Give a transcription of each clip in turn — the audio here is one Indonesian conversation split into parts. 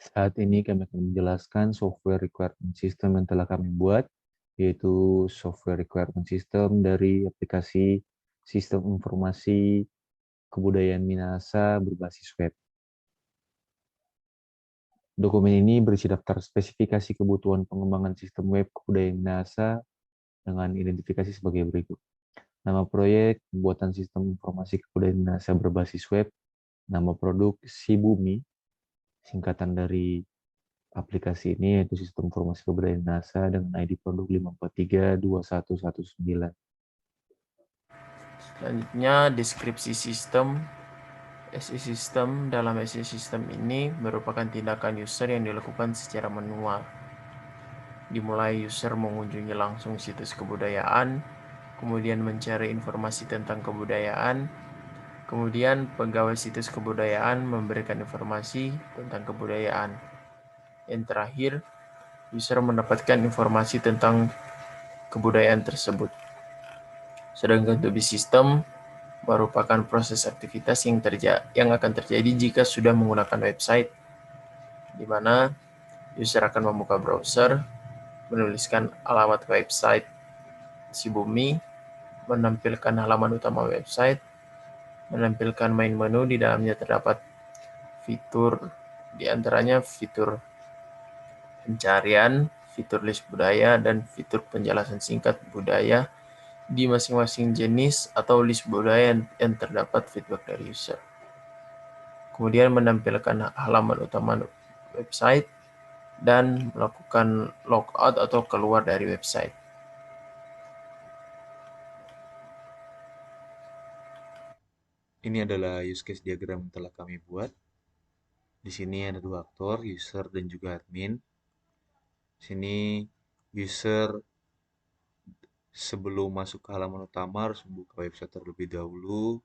Saat ini kami akan menjelaskan software requirement system yang telah kami buat, yaitu software requirement system dari aplikasi sistem informasi kebudayaan Minahasa berbasis web. Dokumen ini berisi daftar spesifikasi kebutuhan pengembangan sistem web kebudayaan Minahasa dengan identifikasi sebagai berikut. Nama proyek, pembuatan sistem informasi kebudayaan Minahasa berbasis web, nama produk Sibumi, singkatan dari aplikasi ini yaitu Sistem Informasi Kebudayaan NASA dengan ID produk 5432119. Selanjutnya, deskripsi sistem. SI system dalam SI system ini merupakan tindakan user yang dilakukan secara manual. Dimulai user mengunjungi langsung situs kebudayaan, kemudian mencari informasi tentang kebudayaan, kemudian pegawai situs kebudayaan memberikan informasi tentang kebudayaan. Yang terakhir, user mendapatkan informasi tentang kebudayaan tersebut. Sedangkan to be system merupakan proses aktivitas yang akan terjadi jika sudah menggunakan website, di mana user akan membuka browser, menuliskan alamat website Sibumi, menampilkan halaman utama website, menampilkan main menu, di dalamnya terdapat fitur, di antaranya fitur pencarian, fitur list budaya, dan fitur penjelasan singkat budaya di masing-masing jenis atau list budaya yang terdapat feedback dari user. Kemudian menampilkan halaman utama website dan melakukan logout atau keluar dari website. Ini adalah use case diagram yang telah kami buat. Di sini ada dua aktor, user dan juga admin. Di sini user sebelum masuk ke halaman utama harus membuka website terlebih dahulu,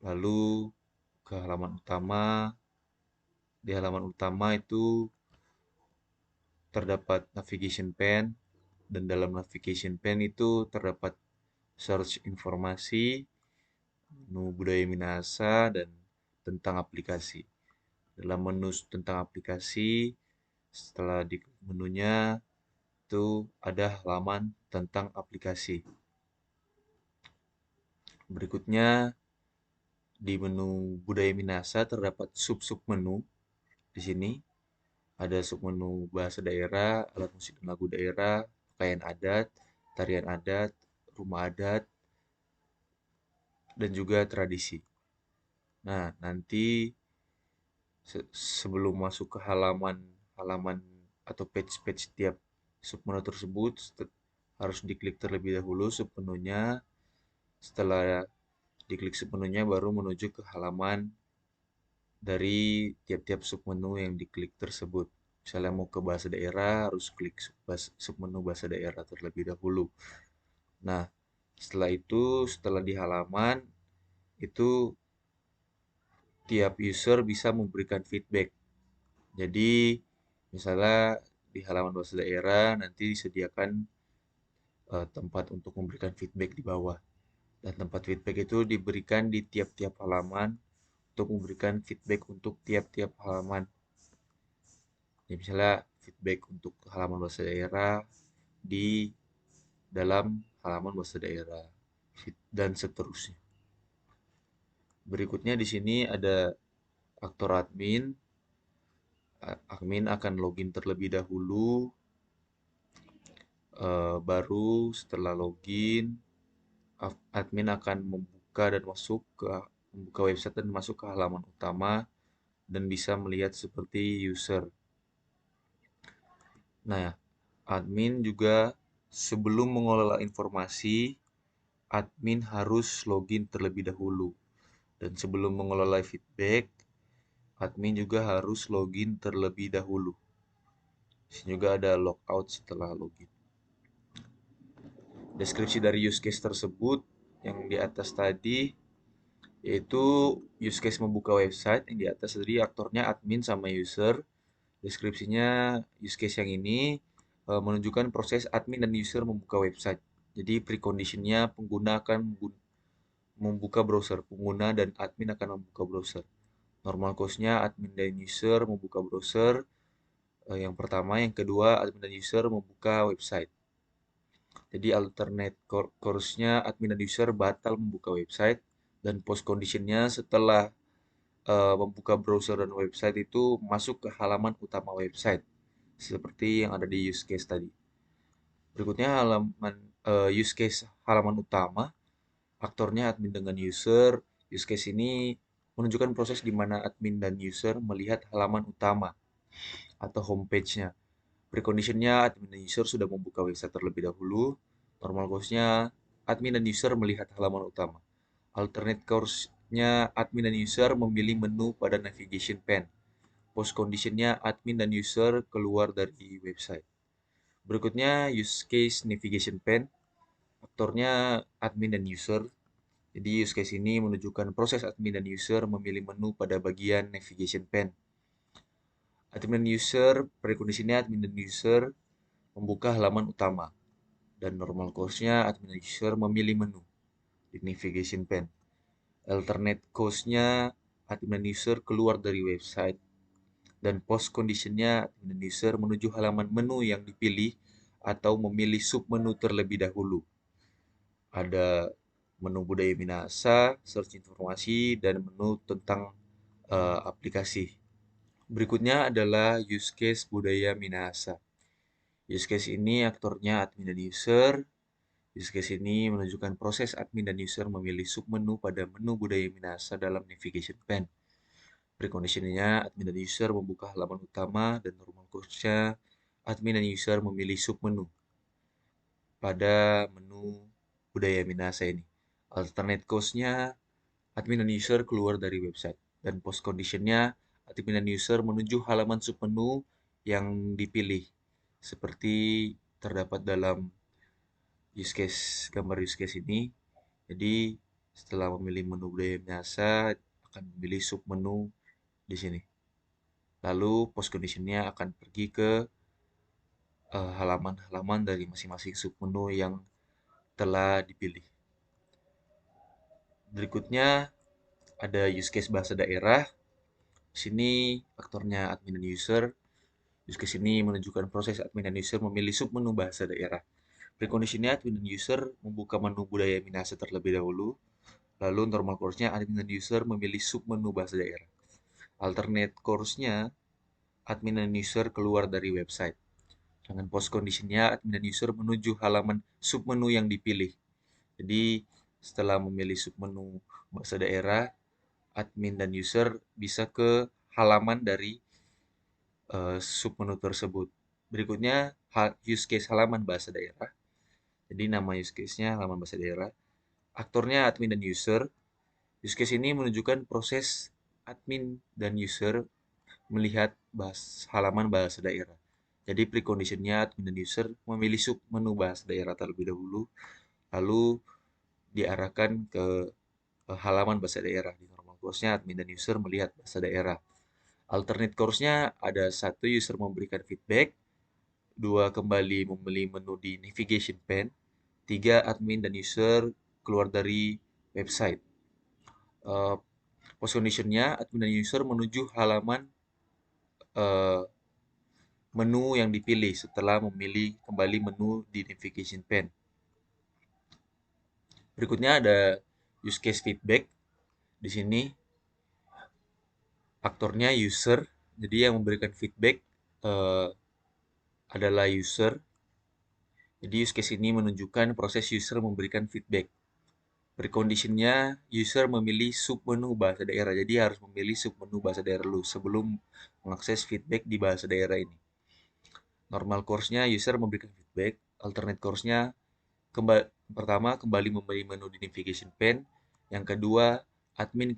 lalu ke halaman utama. Di halaman utama itu terdapat navigation pane, dan dalam navigation pane itu terdapat search informasi, menu budaya Minahasa, dan tentang aplikasi. Dalam menu tentang aplikasi, setelah di menunya itu ada halaman tentang aplikasi. Berikutnya di menu budaya Minahasa terdapat sub-sub menu. Di sini ada submenu bahasa daerah, alat musik dan lagu daerah, pakaian adat, tarian adat, rumah adat, dan juga tradisi. Nah, nanti sebelum masuk ke halaman atau page-page tiap submenu tersebut harus diklik terlebih dahulu submenunya. Setelah diklik submenunya baru menuju ke halaman dari tiap-tiap submenu yang diklik tersebut. Misalnya mau ke bahasa daerah harus klik submenu bahasa daerah terlebih dahulu. Nah, setelah itu setelah di halaman itu tiap user bisa memberikan feedback. Jadi, misalnya di halaman bahasa daerah nanti disediakan tempat untuk memberikan feedback di bawah. Dan tempat feedback itu diberikan di tiap-tiap halaman untuk memberikan feedback untuk tiap-tiap halaman. Jadi misalnya feedback untuk halaman bahasa daerah di dalam halaman bahasa daerah dan seterusnya. Berikutnya di sini ada aktor admin. Admin akan login terlebih dahulu, baru setelah login, admin akan membuka website dan masuk ke halaman utama dan bisa melihat seperti user. Nah, admin juga sebelum mengelola informasi, admin harus login terlebih dahulu. Dan sebelum mengelola feedback, admin juga harus login terlebih dahulu. Di sini juga ada logout setelah login. Deskripsi dari use case tersebut yang di atas tadi yaitu use case membuka website. Yang di atas tadi aktornya admin sama user. Deskripsinya use case yang ini menunjukkan proses admin dan user membuka website. Jadi preconditionnya pengguna akan membuka browser, pengguna dan admin akan membuka browser. Normal cause-nya admin dan user membuka browser. Yang pertama, yang kedua admin dan user membuka website. Jadi alternate course-nya admin dan user batal membuka website, dan post condition-nya setelah membuka browser dan website itu masuk ke halaman utama website seperti yang ada di use case tadi. Berikutnya use case halaman utama, aktornya admin dengan user. Use case ini menunjukkan proses di mana admin dan user melihat halaman utama atau homepage-nya. Precondition-nya admin dan user sudah membuka website terlebih dahulu. Normal course-nya admin dan user melihat halaman utama. Alternate course-nya admin dan user memilih menu pada navigation pane. Post condition-nya admin dan user keluar dari website. Berikutnya use case navigation pane. Aktornya admin dan user. Jadi use case ini menunjukkan proses admin dan user memilih menu pada bagian navigation pane. Admin dan user, precondition-nya admin dan user membuka halaman utama. Dan normal course-nya admin dan user memilih menu di navigation pane. Alternate course-nya admin dan user keluar dari website. Dan post condition-nya admin dan user menuju halaman menu yang dipilih atau memilih submenu terlebih dahulu. Ada menu budaya Minahasa, search informasi, dan menu tentang aplikasi. Berikutnya adalah use case budaya Minahasa. Use case ini aktornya admin dan user. Use case ini menunjukkan proses admin dan user memilih submenu pada menu budaya Minahasa dalam navigation pane. Precondition-nya admin dan user membuka halaman utama, dan normal course-nya admin dan user memilih submenu pada menu budaya Minahasa ini. Alternate course-nya admin dan user keluar dari website. Dan post condition-nya admin dan user menuju halaman submenu yang dipilih. Seperti terdapat dalam gambar use case ini. Jadi setelah memilih menu budaya Minahasa akan memilih submenu di sini. Lalu post condition-nya akan pergi ke halaman-halaman dari masing-masing submenu yang telah dipilih. Berikutnya ada use case bahasa daerah. Di sini aktornya admin dan user. Use case ini menunjukkan proses admin dan user memilih submenu bahasa daerah. Precondition-nya admin dan user membuka menu budaya Minahasa terlebih dahulu. Lalu normal course-nya admin dan user memilih submenu bahasa daerah. Alternate course-nya admin dan user keluar dari website. Dengan post condition-nya admin dan user menuju halaman submenu yang dipilih. Jadi setelah memilih submenu bahasa daerah, admin dan user bisa ke halaman dari submenu tersebut. Berikutnya use case halaman bahasa daerah. Jadi nama use case-nya halaman bahasa daerah. Aktornya admin dan user. Use case ini menunjukkan proses admin dan user melihat halaman bahasa daerah. Jadi precondition-nya admin dan user memilih submenu bahasa daerah terlebih dahulu, lalu diarahkan ke halaman bahasa daerah. Di normal course-nya admin dan user melihat bahasa daerah. Alternate course-nya ada satu, user memberikan feedback. Dua, kembali memilih menu di navigation pane. Tiga, admin dan user keluar dari website. Post condition-nya admin dan user menuju halaman menu yang dipilih setelah memilih kembali menu di navigation pane. Berikutnya ada use case feedback. Di sini aktornya user. Jadi yang memberikan feedback adalah user. Jadi use case ini menunjukkan proses user memberikan feedback. Precondition-nya user memilih submenu bahasa daerah. Jadi harus memilih submenu bahasa daerah dulu sebelum mengakses feedback di bahasa daerah ini. Normal course-nya user memberikan feedback. Alternate course-nya pertama kembali memberi menu di navigation pane. Yang kedua, admin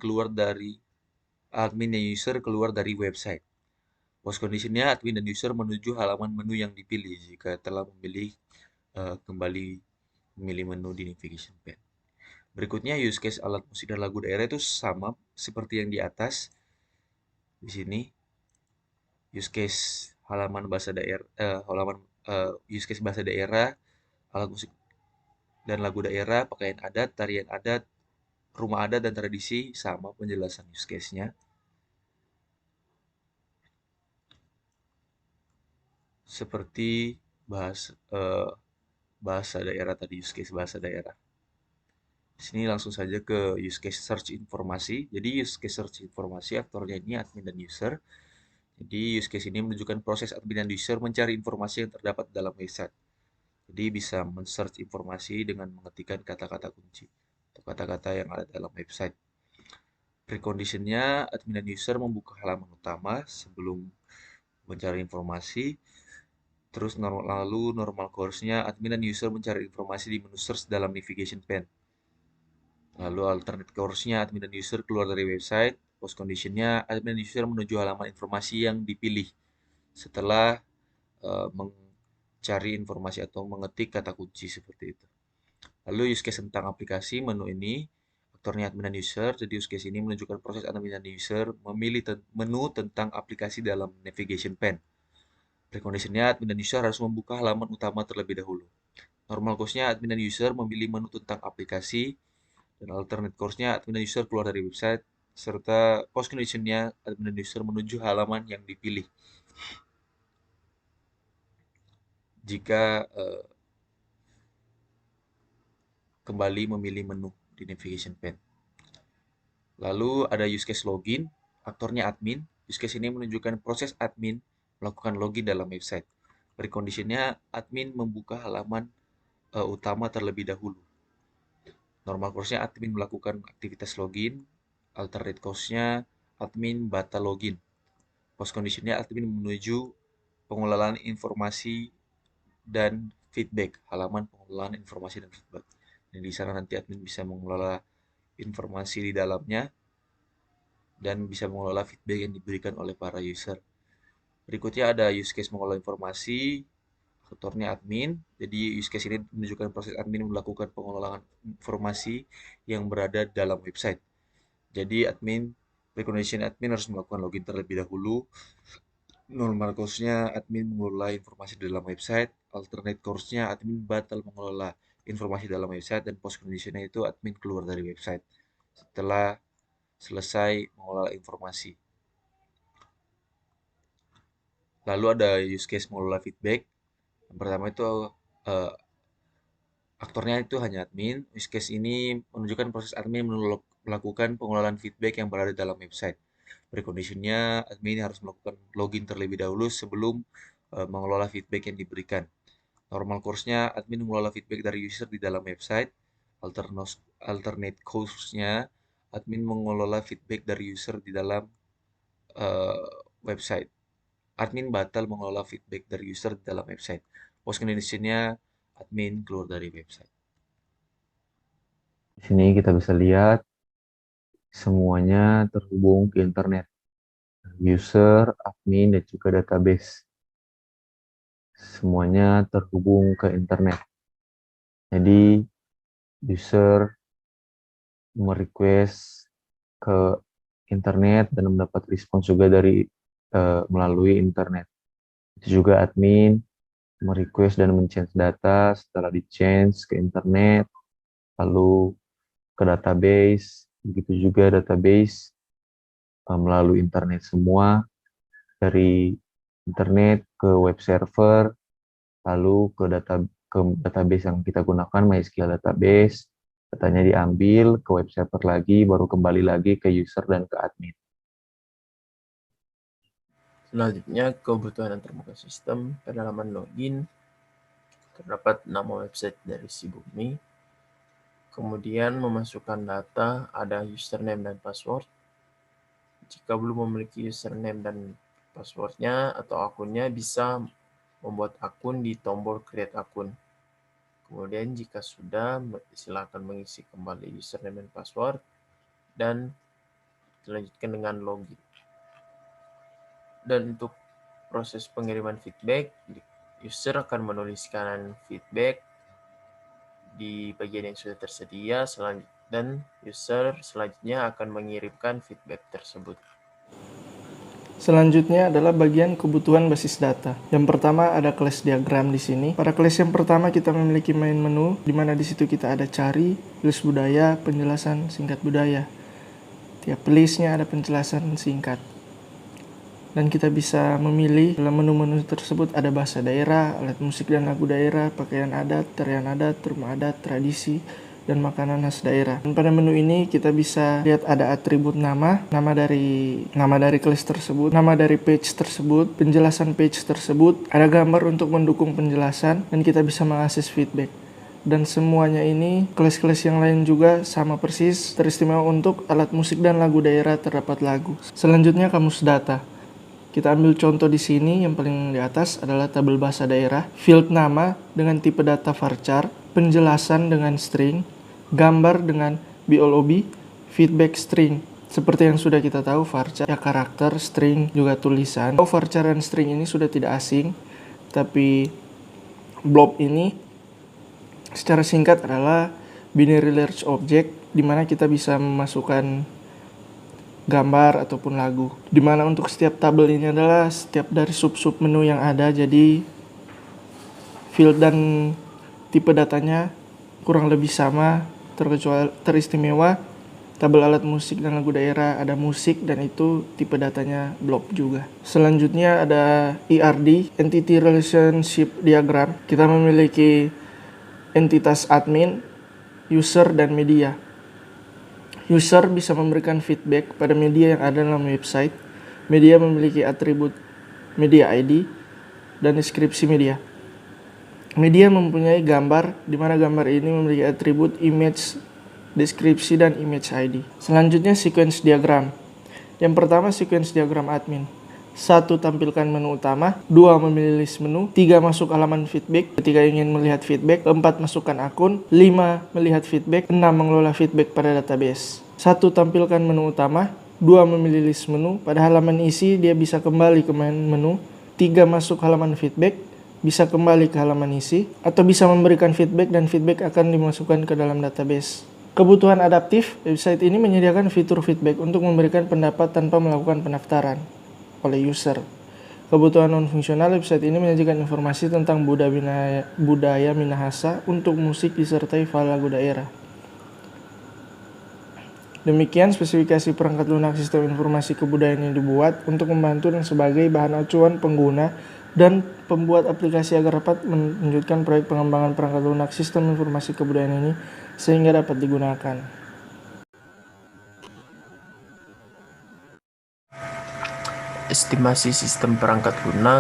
dan user keluar dari website. Post condition-nya admin dan user menuju halaman menu yang dipilih jika telah kembali memilih menu di navigation pane. Berikutnya use case alat musik dan lagu daerah itu sama seperti yang di atas. Di sini use case halaman bahasa daerah, use case bahasa daerah, alat musik dan lagu daerah, pakaian adat, tarian adat, rumah adat dan tradisi, sama penjelasan use case-nya. seperti bahasa daerah tadi, use case bahasa daerah. Di sini langsung saja ke use case search informasi. Jadi use case search informasi aktornya ini admin dan user. Jadi use case ini menunjukkan proses admin dan user mencari informasi yang terdapat dalam website. Jadi bisa men-search informasi dengan mengetikkan kata-kata kunci atau kata-kata yang ada dalam website. Preconditionnya, admin dan user membuka halaman utama sebelum mencari informasi. Terus lalu normal course-nya, admin dan user mencari informasi di menu search dalam navigation pane. Lalu alternate course-nya, admin dan user keluar dari website. Post condition-nya, admin dan user menuju halaman informasi yang dipilih setelah mencari informasi atau mengetik kata kunci seperti itu. Lalu use case tentang aplikasi menu ini, aktornya admin dan user. Jadi use case ini menunjukkan proses admin dan user memilih menu tentang aplikasi dalam navigation pane. Preconditionnya, admin dan user harus membuka halaman utama terlebih dahulu. Normal course-nya, admin dan user memilih menu tentang aplikasi, dan alternate course-nya, admin dan user keluar dari website, serta post condition-nya, admin dan user menuju halaman yang dipilih. Jika kembali memilih menu di navigation pane. Lalu ada use case login, aktornya admin. Use case ini menunjukkan proses admin melakukan login dalam website. Preconditionnya, admin membuka halaman utama terlebih dahulu. Normal course-nya admin melakukan aktivitas login. Alternate course-nya admin batal login. Post condition-nya admin menuju pengelolaan informasi dan feedback, halaman pengelolaan informasi dan feedback. Dan di sana nanti admin bisa mengelola informasi di dalamnya dan bisa mengelola feedback yang diberikan oleh para user. Berikutnya ada use case mengelola informasi, aktornya admin. Jadi use case ini menunjukkan proses admin melakukan pengelolaan informasi yang berada dalam website. Jadi precondition admin harus melakukan login terlebih dahulu. Normal course-nya admin mengelola informasi di dalam website. Alternate course-nya admin batal mengelola informasi dalam website. Dan post condition-nya itu admin keluar dari website setelah selesai mengelola informasi. Lalu ada use case mengelola feedback. Yang pertama itu aktornya itu hanya admin. Use case ini menunjukkan proses admin melakukan pengelolaan feedback yang berada dalam website. Preconditionnya, admin harus melakukan login terlebih dahulu sebelum mengelola feedback yang diberikan. Normal course-nya, admin mengelola feedback dari user di dalam website. Alternate course-nya, admin mengelola feedback dari user di dalam website. Admin batal mengelola feedback dari user di dalam website. Post condition-nya, admin keluar dari website. Di sini kita bisa lihat semuanya terhubung ke internet. User, admin, dan juga database. Semuanya terhubung ke internet. Jadi, user merequest ke internet dan mendapat respons juga dari melalui internet. Itu juga admin merequest dan men-change data, setelah di-change ke internet, lalu ke database, begitu juga database melalui internet semua, dari internet ke web server, lalu ke database yang kita gunakan, MySQL database, datanya diambil ke web server lagi, baru kembali lagi ke user dan ke admin. Selanjutnya, kebutuhan antarmuka sistem. Pada halaman login, terdapat nama website dari si Bumi. Kemudian memasukkan data, ada username dan password. Jika belum memiliki username dan passwordnya atau akunnya, bisa membuat akun di tombol create akun. Kemudian jika sudah, silakan mengisi kembali username dan password dan dilanjutkan dengan login. Dan untuk proses pengiriman feedback, user akan menuliskan feedback di bagian yang sudah tersedia, dan user selanjutnya akan mengirimkan feedback tersebut. Selanjutnya adalah bagian kebutuhan basis data. Yang pertama ada class diagram di sini. Pada class yang pertama kita memiliki main menu, di mana di situ kita ada cari, list budaya, penjelasan singkat budaya. Tiap listnya ada penjelasan singkat. dan kita bisa memilih dalam menu-menu tersebut ada bahasa daerah, alat musik dan lagu daerah, pakaian adat, tarian adat, rumah adat, tradisi, dan makanan khas daerah. Dan pada menu ini kita bisa lihat ada atribut nama dari kelas tersebut, nama dari page tersebut, penjelasan page tersebut, ada gambar untuk mendukung penjelasan, dan kita bisa mengakses feedback. Dan semuanya ini, kelas-kelas yang lain juga sama persis, teristimewa untuk alat musik dan lagu daerah terdapat lagu. Selanjutnya kamus data. Kita ambil contoh di sini, yang paling di atas adalah tabel bahasa daerah, field nama dengan tipe data varchar, penjelasan dengan string, gambar dengan BLOB, feedback string. Seperti yang sudah kita tahu, varchar ya karakter, string juga tulisan. Varchar dan string ini sudah tidak asing, tapi blob ini secara singkat adalah binary large object, di mana kita bisa memasukkan gambar ataupun lagu. Di mana untuk setiap tabel ini adalah setiap dari sub-sub menu yang ada, jadi field dan tipe datanya kurang lebih sama, terkecuali teristimewa tabel alat musik dan lagu daerah ada musik, dan itu tipe datanya blob juga. Selanjutnya ada ERD, Entity Relationship Diagram. Kita memiliki entitas admin, user, dan media. User bisa memberikan feedback pada media yang ada dalam website. Media memiliki atribut media ID dan deskripsi media. Media mempunyai gambar, di mana gambar ini memiliki atribut image, deskripsi, dan image ID. Selanjutnya sequence diagram. Yang pertama sequence diagram admin. 1. Tampilkan menu utama. 2. Memilih list menu. 3. Masuk halaman feedback ketika ingin melihat feedback. 4. Masukkan akun. 5. Melihat feedback. 6. Mengelola feedback pada database. 1. Tampilkan menu utama. 2. Memilih list menu. Pada halaman isi dia bisa kembali ke menu. 3. Masuk halaman feedback. Bisa kembali ke halaman isi. Atau bisa memberikan feedback dan feedback akan dimasukkan ke dalam database. Kebutuhan adaptif. Website ini menyediakan fitur feedback untuk memberikan pendapat tanpa melakukan pendaftaran oleh user. Kebutuhan non-fungsional, website ini menyajikan informasi tentang budaya Minahasa untuk musik disertai file lagu daerah. Demikian spesifikasi perangkat lunak sistem informasi kebudayaan yang dibuat untuk membantu dan sebagai bahan acuan pengguna dan pembuat aplikasi agar dapat melanjutkan proyek pengembangan perangkat lunak sistem informasi kebudayaan ini sehingga dapat digunakan. Estimasi sistem perangkat lunak.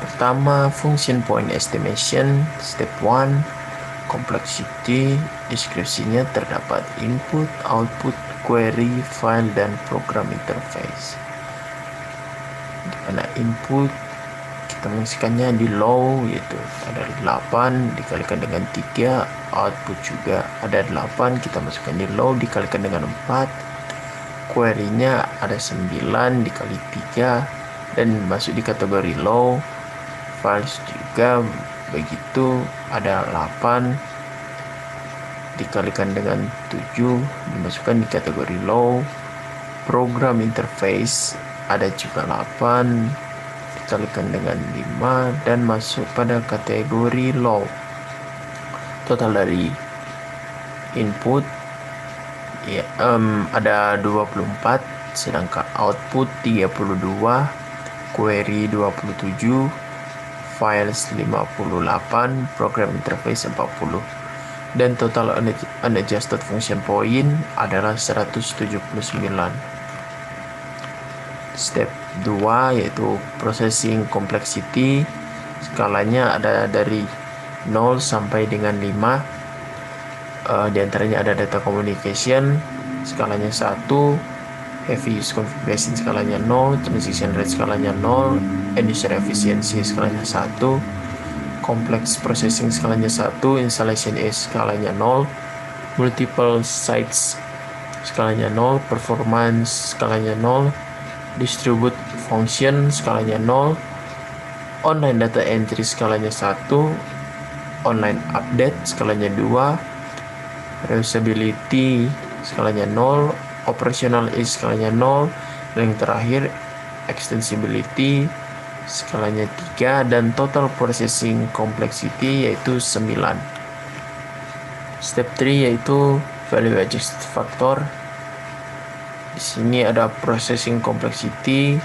Pertama, function point estimation. Step 1, complexity. Deskripsinya terdapat input, output, query, file, dan program interface. Di mana input kita mengisikannya di low, yaitu ada 8 dikalikan dengan 3, output juga ada 8, kita masukkan di low dikalikan dengan 4, query-nya ada 9 dikali 3 dan masuk di kategori low. Files juga begitu, ada 8 dikalikan dengan 7 dimasukkan di kategori low. Program interface ada juga 8 dikalikan dengan 5 dan masuk pada kategori low. Total dari input ya, ada 24, sedangkan output 32, query 27, files 58, program interface 40, dan total unadjusted function point adalah 179. Step 2 yaitu processing complexity. Skalanya ada dari 0 sampai dengan 5. Di antaranya ada data communication skalanya 1, heavy use configuration skalanya 0, transaction rate skalanya 0, end user efficiency skalanya 1, complex processing skalanya 1, installation age skalanya 0, multiple sites skalanya 0, performance skalanya 0, distribute function skalanya 0, online data entry skalanya 1, online update skalanya 2, reusability skalanya 0, operational age skalanya 0, dan yang terakhir extensibility skalanya 3, dan total processing complexity yaitu 9. Step 3 yaitu value adjusted factor. Di sini ada processing complexity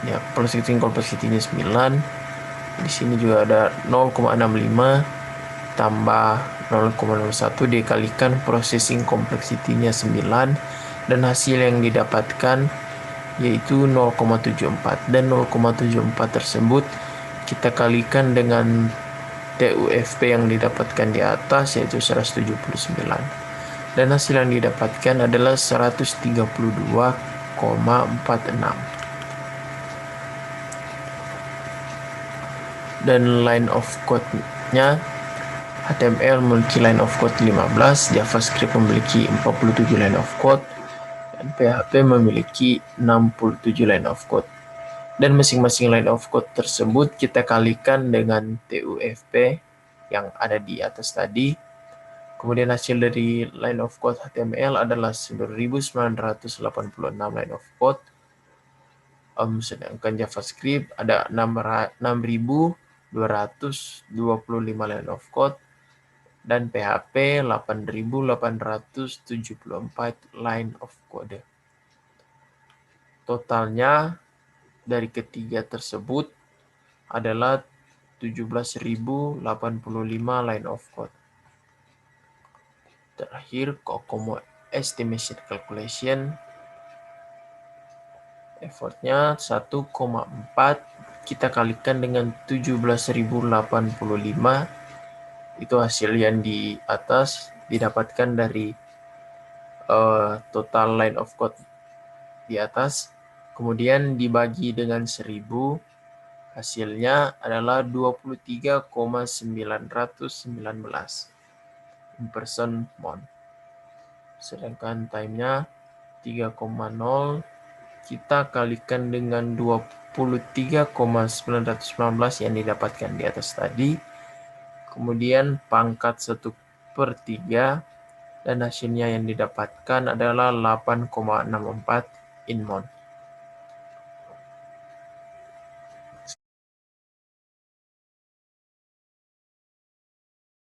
Ya, processing complexity-nya 9. Di sini juga ada 0,65 tambah 0,01 dikalikan processing complexity-nya 9, dan hasil yang didapatkan yaitu 0,74, dan 0,74 tersebut kita kalikan dengan TUFP yang didapatkan di atas yaitu 179, dan hasil yang didapatkan adalah 132,46. Dan line of code-nya HTML memiliki line of code 15, JavaScript memiliki 47 line of code, dan PHP memiliki 67 line of code. Dan masing-masing line of code tersebut kita kalikan dengan TUFP yang ada di atas tadi. Kemudian hasil dari line of code HTML adalah 9.986 line of code. Sedangkan JavaScript ada 6.225 line of code, dan PHP 8.874 line of code. Totalnya dari ketiga tersebut adalah 17.085 line of code. Terakhir, COCOMO estimation calculation. Effortnya 1,4 kita kalikan dengan 17.085. Itu hasil yang di atas didapatkan dari total line of code di atas, kemudian dibagi dengan 1000, hasilnya adalah 23,919 imperson mon. Sedangkan time-nya 3,0 kita kalikan dengan 23,919 yang didapatkan di atas tadi. Kemudian pangkat 1/3, dan hasilnya yang didapatkan adalah 8,64 in mon.